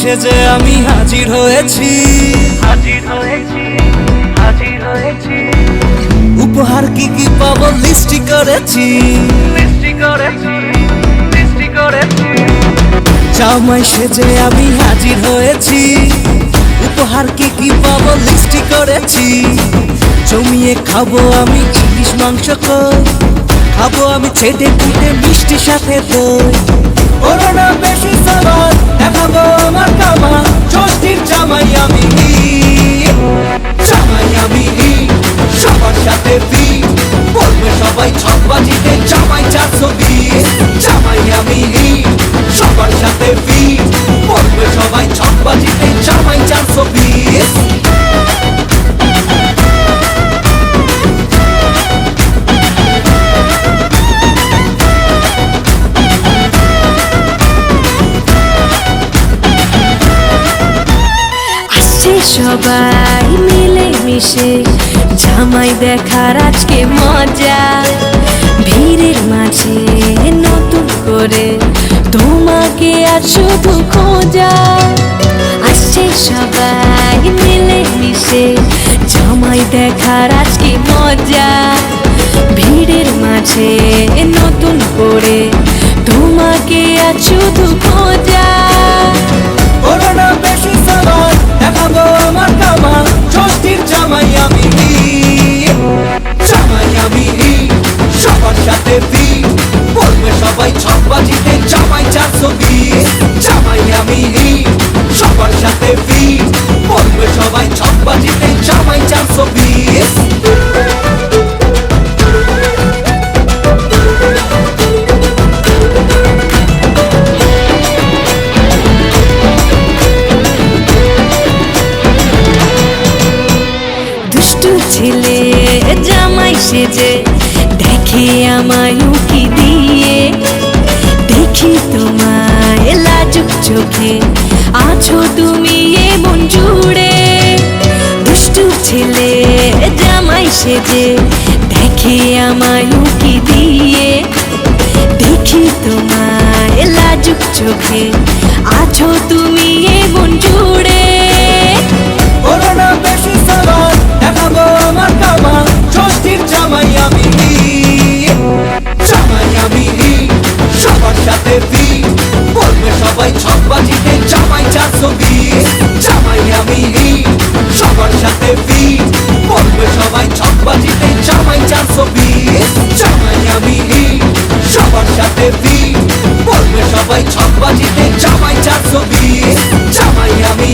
সেজে আমি হাজির হয়েছি, উপহার কি কি পাবো লিস্টি করেছি, জামাই সেজে আমি হাজির হয়েছি, উপহার কি কি পাবো লিস্টি করেছি। জমিয়ে খাবো আমি ইলিশ মাংস কই, খাবো আমি ছেটে কুটে মিষ্টি সাথে দই। ওরা না বেশি সাবান দেখাবো আমার কামা, ষষ্ঠীর জামাই আমি, জামাই আমি সবার সাথে ফিট, বলবে সবাই ছকবাজিতে জামাই 420। জামাই আমি সবার সাথে ফিট, বলবে সবাই ছকবাজিতে জামাই 420। সবাই মিলে মিশে জামাই দেখার আজকে মজা, ভিড়ের মাঝে নতুন করে তোমাকে আর শুধু খোঁজা। আসছে সবাই মিলে মিশে জামাই দেখার আজকে মজা, ভিড়ের মাঝে নতুন করে তোমাকে আর শুধু খোঁজা। করোনা বেশি সাবান দেখাবো আমার কামা, ষষ্ঠীর জামাই আমি, জামাই আমি সবার সাথে ফিট, বলবে সবাই ছকবাজিতে জামাই 420। জামাই আমি সবার সাথে ফিট, বলবে সবাই ছকবাজিতে জামাই 420। ছেলে জামাই সেজে দেখে আমায় উকি দিয়ে, দেখি তোমায় লাজুক চোখে আছো তুমি এমন জুড়ে। দুষ্টু ছেলে জামাই সেজে দেখে আমায় উকি দিয়ে, দেখি তোমায় লাজুক চোখে আছো তুমি এমন জুড়ে। করোনা বেশি সাবান দেখাবো আমার কামা, ষষ্ঠীর জামাই আমি, জামাই আমি সবার সাথে ফিট, বলবে সবাই ছকবাজিতে জামাই 420। জামাই আমি সবার সাথে ফিট, বলবে সবাই ছকবাজিতে জামাই 420। জামাই আমি সবার সাথে ফিট, বলবে সবাই ছকবাজিতে জামাই 420। জামাই আমি